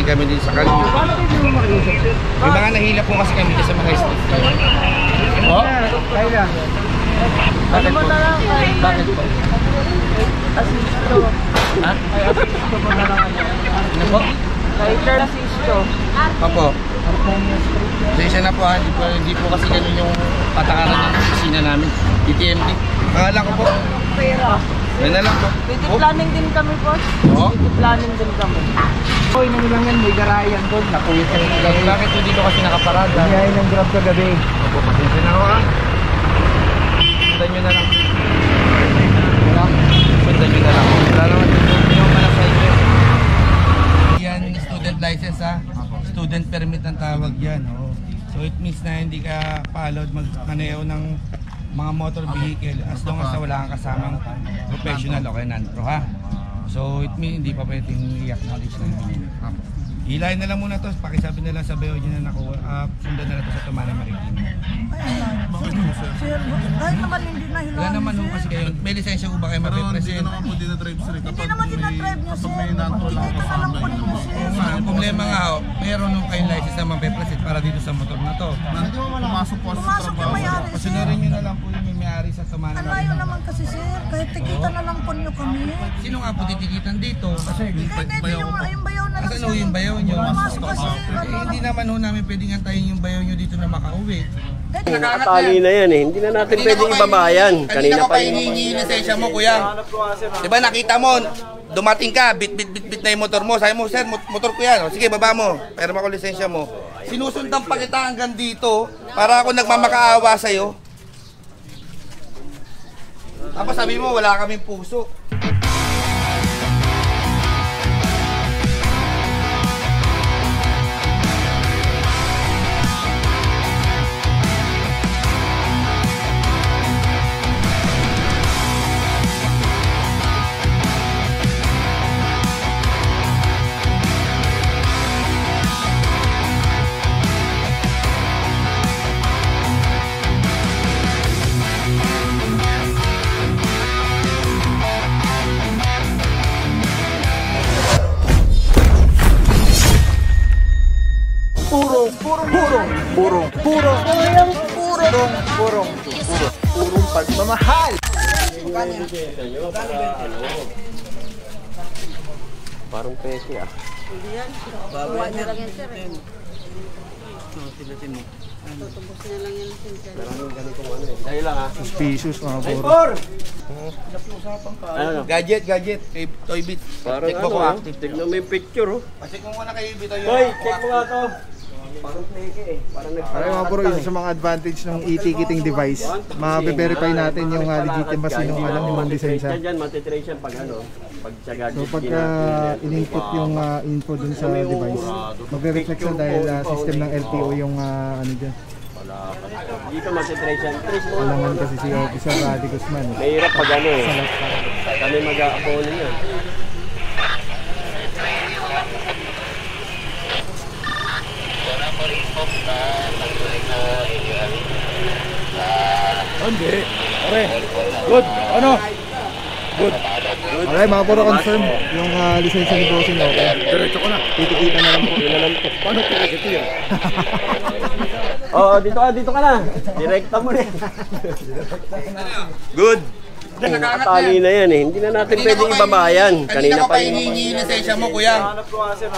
kami din sa kalye. May mga nahila po kasi kami sa mga street. Oh? Kaya. Bakit po? Bakit po? Asisto. Ha? Ay, asisto po na lang. Ano po? Kaya asisto. Opo. Sensya na po ha, hindi po kasi ganun yung patakaran ng opisina namin. DTMD. Akala ko po. Pera. Yan na lang po. City planning din kami po. Oo? City planning din kami. Hoy, nang lang yan, may garayan doon. Nakuha sa Gagawin bakit po dito kasi nakaparada? Nangyay ng grab kagabi. Opo, pasensya na ako ha. Sundan nyo na lang. Sundan nyo na lang. Wala naman dito yung pala sa inyo. Yan, student license ha. Student permit ang tawag yan. Oh. So it means na hindi ka pa-allowed magmaneho ng mga motor vehicle as long as wala kang kasamang professional o kaya non-pro ha. So it means hindi pa pwedeng i-acknowledge na yun. Hilahin na lang muna to, pakisabi na lang sa BOG na nakuha, sundan na lang to sa Tumana Marikina. Sir, kahit naman hindi na hilahin. Wala naman kasi kayo, may lisensya ko ba kayo mapipresent? Hindi naman po dinadrive sir. Hindi naman dinadrive niya, sir. Kapag may non-pro lang Dito na lang po ninyo, sir. Ang problema nga ho, meron nung kayong license na mapipresent para dito sa motor na to. pumasok po sa Pumasok yung may-ari, sir. Pasunurin nyo na lang po yung may-ari sa Tumana Alayo Marikina. naman kasi, sir. Kahit tikita na lang po nyo kami. Sino nga po titikitan dito? Kasi Kahit hindi yung bayaw na lang, Asan ho yung bayaw nyo? Pumasok kasi. Hindi naman ho namin pwedeng antayin yung bayaw nyo dito na makauwi. Nakatali na yan eh. Hindi na natin pwedeng ibabayan. Kanina pa yung hihingi yung lisensya mo, kuya. Diba nakita mo, dumating ka, bit na yung motor mo. Sabi mo, sir, motor ko yan. O, sige, baba mo. Pero ako lisensya mo. Sinusundan pa kita hanggang dito para ako nagmamakaawa sa'yo. Tapos sabi mo, wala kaming puso. Purong pagmamahal. Parang peke ah. Kuha niya lang yan, sir. Tutubos niya lang yan, sir. Dahil lang ah. Suspicious mga puro. Ano? Gadget. Kay Toy Beat. Parang Check mo ano kung ah. active. Tignan mo yung picture oh. Check mo muna kay Beat. Hoy, check mo nga to. Parang peke eh. Parang Ay mga puro, isa sa mga advantage ng e-ticketing device. Mabe-verify natin yung legitimacy ng yung lisensya. Diyan, matitrace yan pag ano. Pag sa gadget. So pagka in-input yung info dun sa device, magre-reflect siya dahil system ng LTO yung ano dyan. Dito matitrace yan. Trace mo. Alangan kasi si Officer Radi Guzman. Mahirap pag ano eh. Kami mag-a-abono niya. Hindi. Pare. Good. Ano? Good. Okay, mga puro confirm yung lisensya ni Bossing. Okay. Diretso ko na. Titikita na lang po. Paano po ito yan? Oo, dito ka na. Direkta mo na. Good. Nakatali na yan eh. Hindi na natin pwedeng ibabayan. Kanina pa hihingi yung lisensya mo, kuya.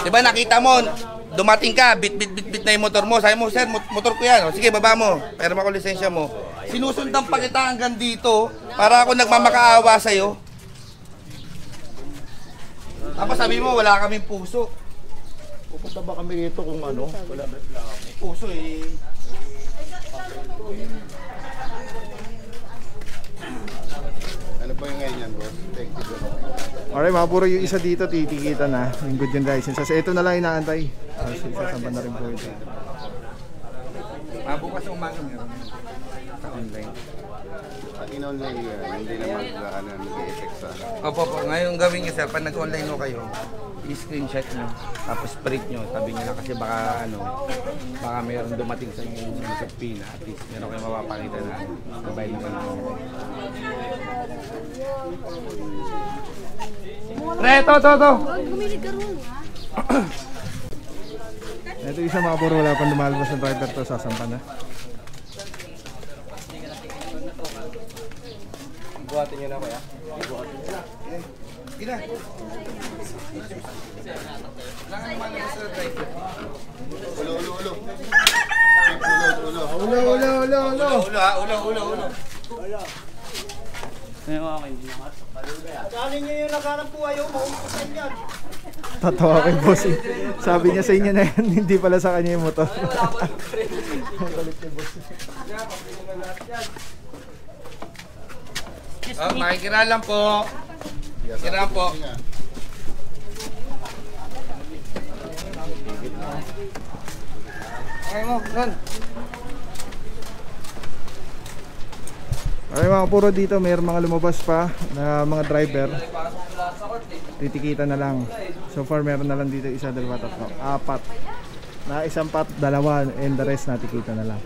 Diba nakita mo, dumating ka, bit na yung motor mo. Sabi mo, sir, motor ko yan. O, sige, baba mo. Pero ako lisensya mo. Sinusundan pa kita hanggang dito para ako nagmamakaawa sa'yo. Tapos sabi mo, wala kaming puso. Pupunta ba kami dito kung ano? Wala. May puso eh. Ano po yung ngayon yan, boss? Thank you. Alright, mga puro yung isa dito titikita na yung good yung license. Kasi ito na lang inaantay. Kasi sasamba na rin po ito. Bukas ng umaga meron sa online. Pag in-online yan, hindi naman nag-e-effect sa Opo, ngayon gawin niyo, sir, pag nag-online mo kayo, i-screenshot nyo, tapos print nyo, tabi nyo na kasi baka baka mayroong dumating sa inyong sa pina, at least meron kayo mapapakita na mobile na lang. Pre, to. Gumilig ka ron, ha? Ito isa mga puro, wala pang lumalabas ng driver to, sasampa na. Buhatin nyo na kuya. Gina. Langan naman yung sa driver. Ulo. Ulo. Tatawa kay boss eh. Sabi niya sa inyo na yan, hindi pala sa kanya yung motor. Ang galit ni boss. Oh, makikira lang po. Kira po. Okay mo, run. Okay mga puro, dito mayroong mga lumabas pa na mga driver. Titikita na lang. So far meron na lang dito isa, dalawa, tatlo, apat. Na isang pat, dalawa, and the rest natikita na lang.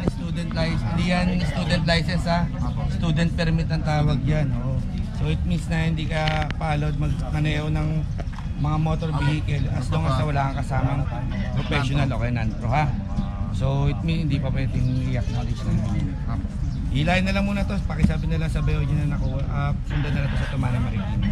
Student license, hindi yan student license ha. Student permit ang tawag yan. Oh. So it means na hindi ka pa-allowed magmaneho ng mga motor vehicle as long as wala kang kasamang professional o kaya non-pro ha. So it means hindi pa pwedeng i-acknowledge na yun. Hilahin na lang muna to, pakisabi na lang sa BOG na nakuha, sundan na lang to sa Tumana Marikina.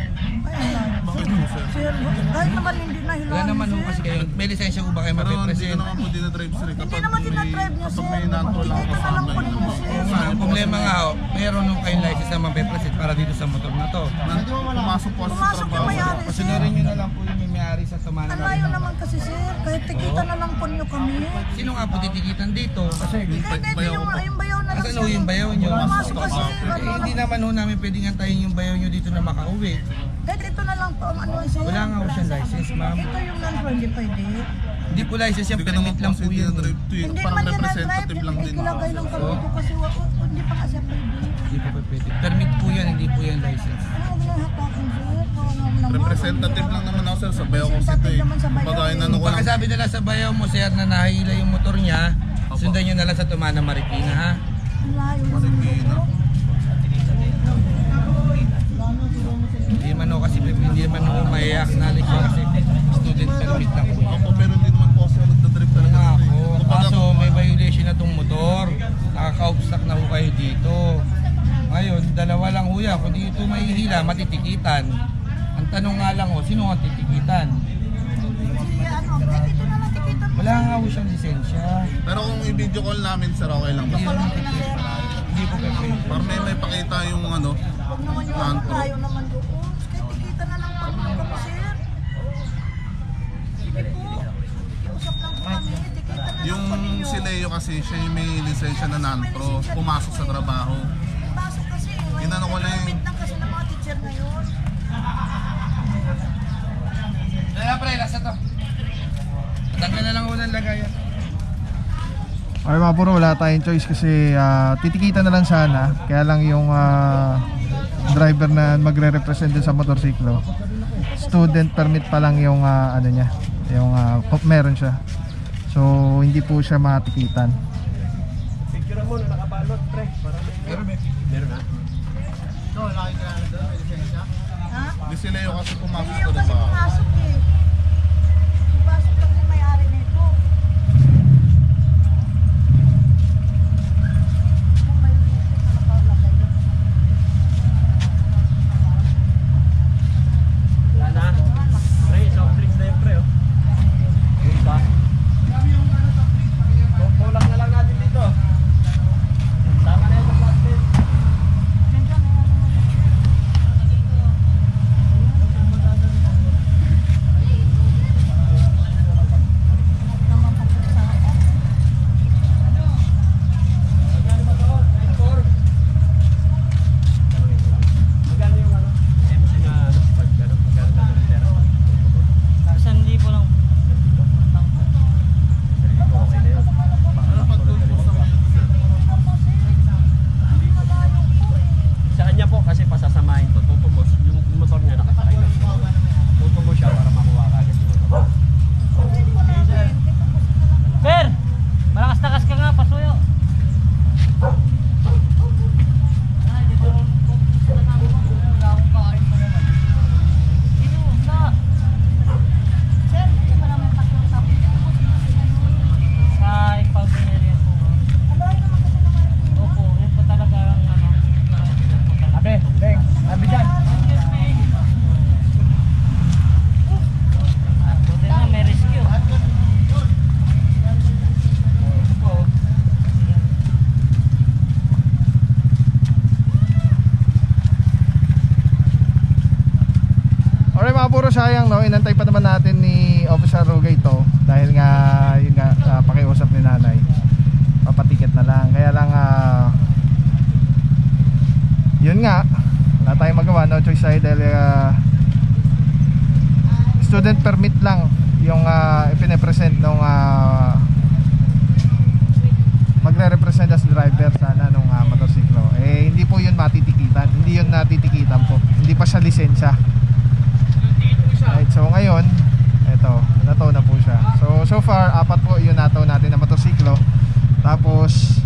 Sir, kahit naman hindi na hilahin. Wala naman ho kasi kayo, may lisensya ko ba kayo mapipresent? Hindi naman po dinadrive sir. Hindi naman dinadrive niya, sir. Kapag may nantro lang Ito na lang po ninyo, sir. Ang problema nga ho, mayroon nung kayong license na mapipresent para dito sa motor na to. Pumasok po sa Pumasok yung may-ari, sir. Pasunurin nyo na lang po yung may-ari sa Tumana Ang layo Marikina. naman kasi, sir. Kahit tikita na lang po niyo kami. Sino nga po titikitan dito? Kasi Hindi, yung bayaw na lang, Kasi sir. ano yung bayaw nyo? Pumasok kasi. Hindi naman ho namin pwedeng antayin yung bayaw nyo dito na makauwi. Kahit ito na lang po, ano, sir. Wala nga ho siyang license, ma'am. Ito yung non-pro, hindi pwede. Hindi po license yan, permit lang po yun. Hindi Parang man yan representative lang non-drive. din. Ikilagay lang kami ito kasi hindi pa kasi pwede. Hindi po pwede. Permit po yan, hindi po yan license. Huwag na hatakin, sir. Representative lang naman ako sir sa Bayaw ko City. Kumbaga inano ko lang. Pagkasabi nila sa bayaw mo, sir, na nahila yung motor niya, sundan nyo na lang sa Tumana Marikina, ha? Hindi man ho kasi, hindi man ho may acknowledge siya kasi student permit lang po. Ako pero hindi naman po ako nagdadrive talaga. Ako, kaso may violation na tong motor, nakaka-obstack na ho kayo dito. Ngayon, dalawa lang ho yan, kung dito may hila, matitikitan. Ang tanong nga lang ho, sino ang titikitan? Wala nga ho siyang lisensya. Pero kung i-video call namin sir, okay lang ba? Hindi po pwede. Para may pakita yung ano, Huwag naman yung ano, tayo naman doon. Kahit tikita na lang po kami, sir. Sige po. Usap lang po kami, tikita na lang yung po ninyo. si Leo kasi siya yung may lisensya na non-pro, pumasok sa trabaho. Pasok kasi, Inano ko lang yung- permit lang kasi ng mga teacher na yun. Dala pre, lasa to. Tanggal na lang ho ng lagayan. Okay mga puro, wala tayong choice kasi titikita na lang sana. Kaya lang yung driver na magre-represent din sa motorsiklo, student permit pa lang yung ano niya, yung meron siya. So hindi po siya matikitan. Picture mo na nakabalot, pre. Meron na. Ha? Di si Leo kasi pumasok Hindi sa yung kasi trabaho. pumasok eh. Pumasok lang yung may-ari nito. Kung may lisensya na nakalagay na. Wala na. Pre, soft drinks na yun, pre. Oh. Yung isa. Kulang na lang natin dito. Tama na yun sa plastic. Nandiyan, Alright mga puro, sayang no, inantay pa naman natin ni Officer Rugay to dahil nga yun nga pakiusap ni nanay, papatiket na lang. Kaya lang yun nga, wala tayong magawa, no choice tayo dahil student permit lang yung ipine-present nung magre-represent as driver sana nung motorsiklo. Eh hindi po yun matitikitan, hindi yun natitikitan po, hindi pa siya lisensya. Right, so ngayon eto, nataw na po siya. So far, 4 po yun nataw natin na motorsiklo. Tapos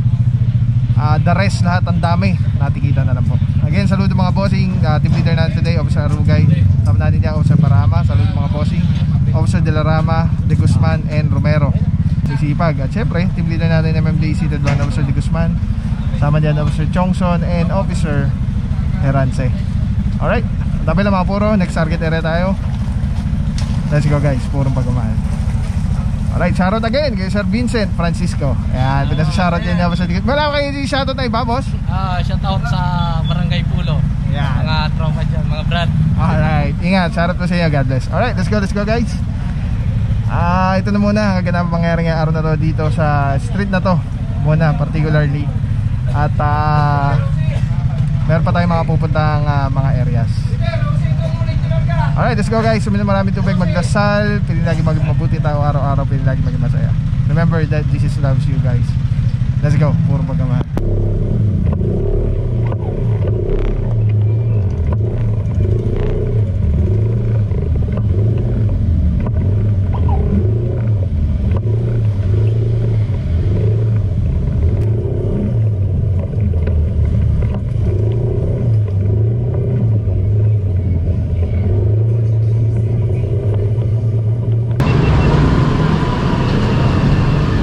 the rest lahat ang dami natikita na lang po. Again, saludo mga bossing, team leader natin today, Officer Rugay. Tama natin niya, Officer Parama. Saludo mga bossing, Officer De La Rama, De Guzman, and Romero. Sisipag. At syempre, team leader natin MMDC, Ted Juan, Officer De Guzman. Sama dyan, Officer Chongson and Officer Herance. Alright, dami lang mga puro. Next target area tayo. Let's go guys, purong pagmamahal. Alright, shoutout again kay Sir Vincent Francisco. Ayan, pinasa-shoutout yan niya. Wala kayo yung shoutout na iba, boss? Shoutout sa Barangay Pulo. Ayan. Mga tropa dyan, mga brad. Alright, ingat, shoutout po sa inyo, God bless. Alright, let's go guys. Ito na muna, ang ganang pangyayari ngayong araw na to dito sa street na to muna, particularly. At meron pa tayong mga pupuntang mga areas. Alright, let's go guys. Suminom maraming tubig, magdasal, pili lagi maging mabuti tayo araw-araw, pili lagi maging masaya. Remember that Jesus loves you guys. Let's go, puro pagmamahal.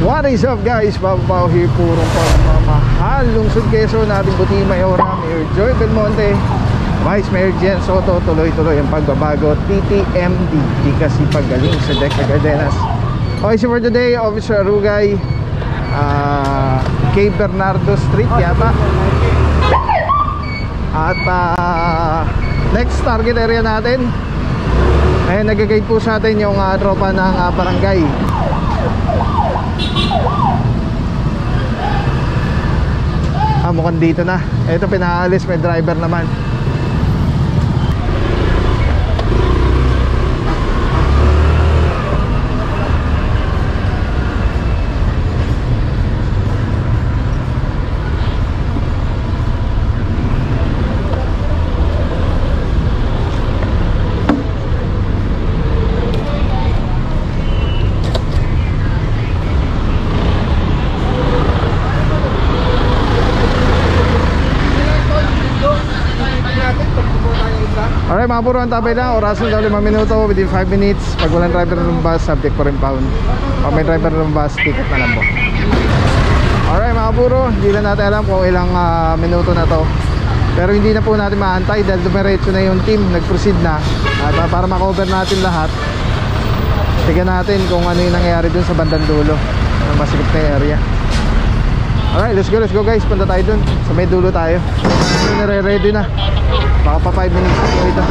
What is up guys, Babaw here, purong pagmamahal. Lungsod Quezon, natin Buti Mayora, Mayor Joy Belmonte, Vice Mayor Jen Soto. Tuloy-tuloy ang pagbabago, TTMD, di kasi paggaling sa Deca Gardenas. Okay, so for today, Officer Rugay, K. Bernardo Street yata. At next target area natin ay nag-guide po sa atin yung tropa ng barangay. Mukhang dito na. Ito pinaalis, may driver naman. Alright mga puro, ang tabay lang. Orasan daw 5 minuto, within 5 minutes. Pag walang driver ng bus, subject pa rin pound. Pag may driver ng bus, ticket na lang po. Alright mga puro, hindi na natin alam kung ilang minuto na to. Pero hindi na po natin maantay dahil dumiretso na yung team, nag-proceed na. At para makover natin lahat, tignan natin kung ano yung nangyayari dun sa bandang dulo ng masikip na area. Alright, let's go guys. Punta tayo dun, sa may dulo tayo. Nare-ready na. Baka pa 5 minutes na po ito.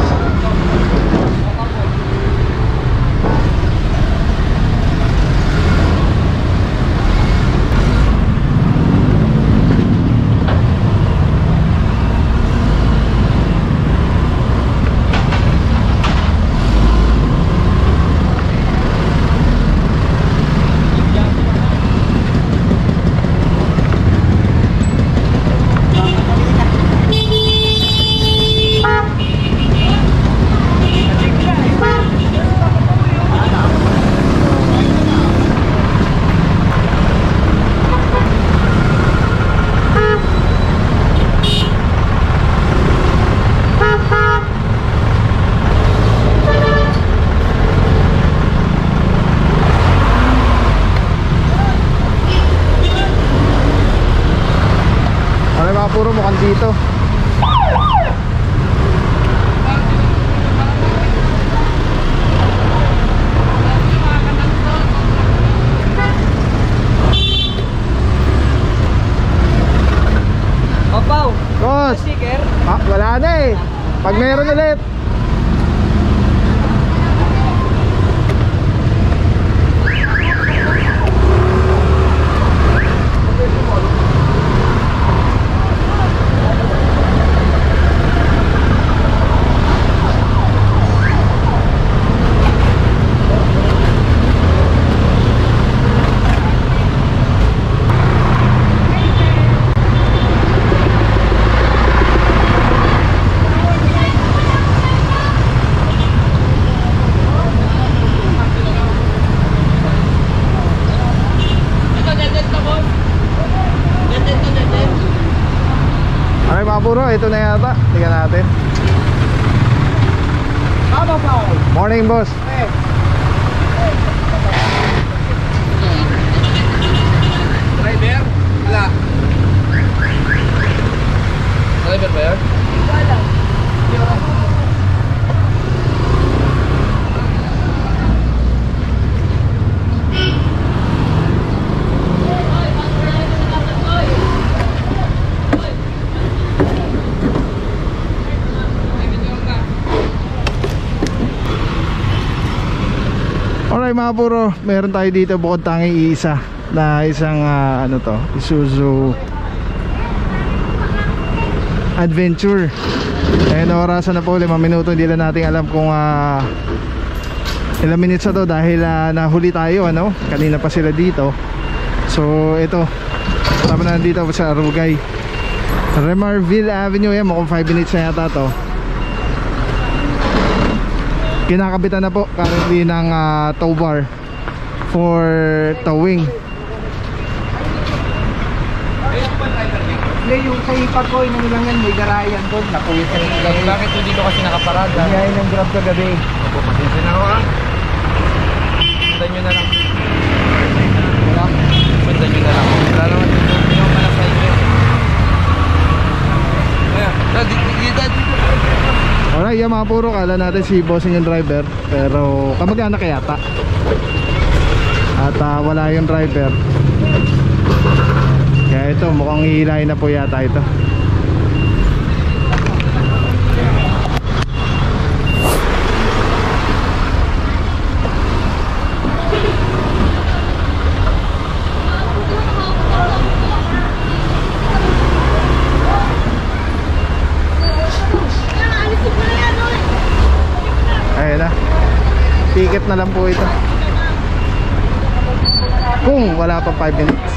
Puro mukhang dito. Papaw, Boss, sticker. wala na eh. Pag meron ulit. puro, ito na yata. Tingnan natin. Morning, boss. Driver? Wala. Driver ba yun? Alright mga puro, meron tayo dito bukod tanging iisa na isang ano to, Isuzu Adventure. Ayun, orasan na po, 5 minuto. Hindi lang natin alam kung ilang minutes na to dahil nahuli tayo ano, kanina pa sila dito. So ito, tama na dito sa Arugay, Remarville Avenue. Yan, mukhang 5 minutes na yata to. Kinakabitan na po currently ng tow bar for towing. Hindi, yung sa ipag ko, inang lang yan, may garayan doon. Nakuha sa ipag. Bakit hindi dito kasi nakaparada? Biyahe ng grab kagabi. Opo, pasensya na ako ha. Sundan nyo na lang. Wala? Sundan nyo na lang. Wala naman yung malas sa inyo. Dito. Alright, yan mga puro, kala natin si bossing yung driver, pero kamag-anak yata. At wala yung driver. Kaya ito, mukhang hihilahin na po yata ito. Ayan na, ticket na lang po ito kung wala pa 5 minutes.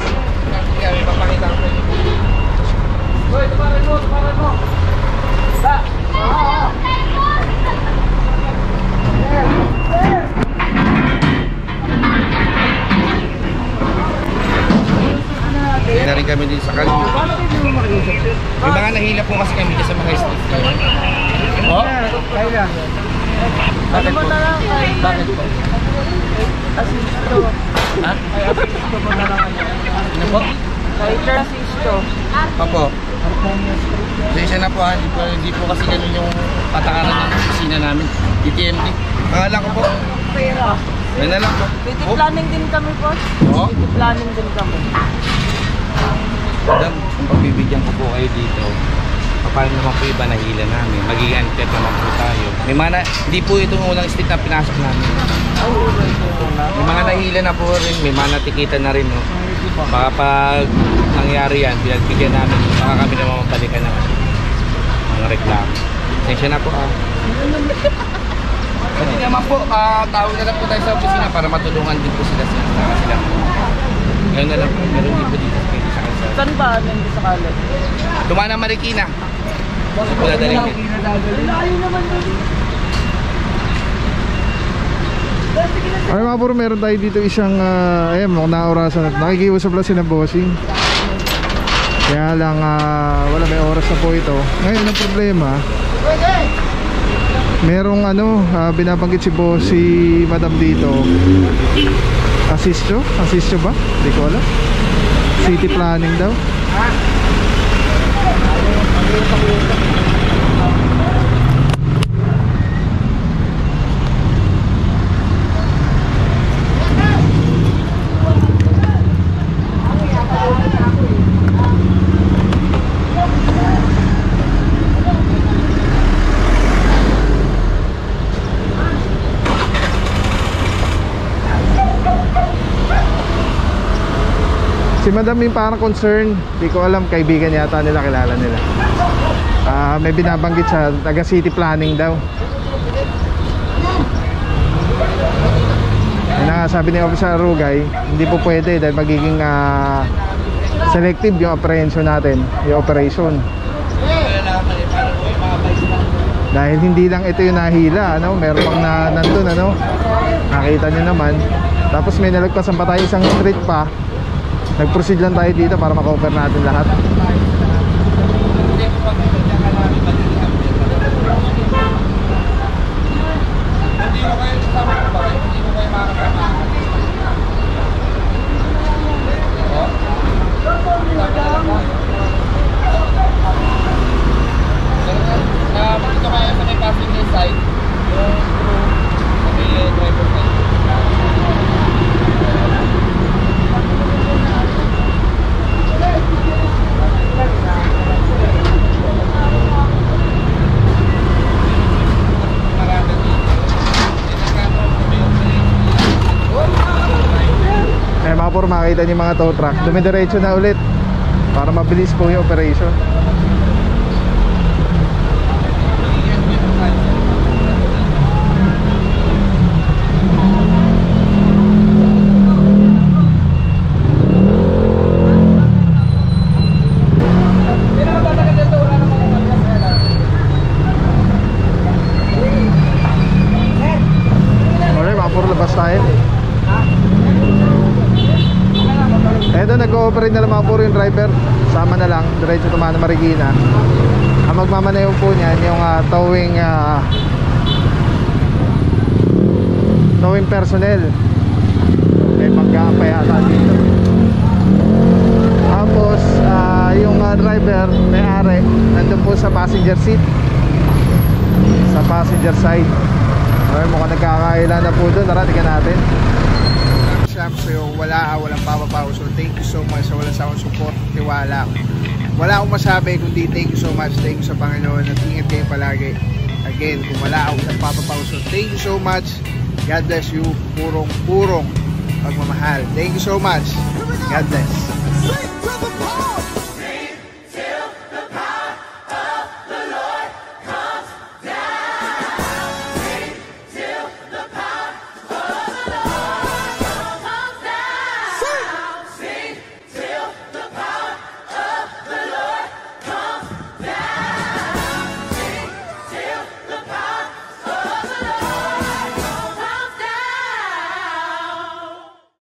Na rin kami din sa kalye. May mga nahila po kasi kami sa mga street. Oh? Kaya. Bakit po? Bakit po? Asisto. Ha? Ay, asisto mo na lang. Ano po? Kaya asisto. Opo. Sensya na po ha, hindi po kasi ganun yung patakaran ng opisina namin. DTMD. Pangalan ko po. Pera. Yan na lang po. Beauty planning din kami, boss. Oo? Beauty planning din kami. Madam, kung pagbibigyan ko po kayo dito, paano naman po iba nahila namin? Magiging unfair naman po tayo. May mga hindi po itong unang street na pinasok namin. May mga nahila na po rin, may mga natikitan na rin. No? Baka pag nangyari yan, pinagbigyan namin, baka kami naman mabalikan ng mga reklamo. Sensya na po Kasi naman po, tawag na lang po tayo sa opisina para matulungan din po sila. Ngayon na lang po, meron din po dito sa kalsada. Saan ba? Hindi sa kalat. Tumana Marikina. Wala daling din. Layo naman doon. Ay mga puro, meron tayo dito isang ayan, mukhang naorasan na. Nakikiusap lang sila bossing. Kaya lang wala, may oras na po ito. Ngayon ang problema, merong binabanggit si boss, si madam dito. Asisto ba? Hindi ko alam. City planning daw. Si madam yung parang concern, di ko alam, kaibigan yata nila, kilala nila. May binabanggit sa taga city planning daw. Sabi ni Officer Arugay, hindi po pwede dahil magiging selective yung apprehension natin, yung operation. Dahil hindi lang ito yung nahila, meron pang nandun, nakita nyo naman. Tapos may nalagpasan pa tayo isang street pa. Nag-proceed lang tayo dito para ma-cover natin lahat. mga puro makita niyo yung mga tow truck, dumidiretso na ulit para mabilis po yung operation. Eto, nag-ooperate na lang mga puro yung driver. Sama na lang, diretso tumana Marikina. Ang magmamaneho po niyan yung towing personnel. May magkakapay ata dito. Tapos yung driver, may-ari, nandun po sa passenger seat, sa passenger side. Okay, mukhang nagkakaila na po doon. Tara, tignan natin. So, walang papapaw. So thank you so much sa walang sawang support, tiwala. Wala akong masabi kundi thank you so much. Thank you sa Panginoon at ingat kayo palagi. Again, kung wala akong papapaw, so thank you so much. God bless you. Purong pagmamahal. Thank you so much. God bless.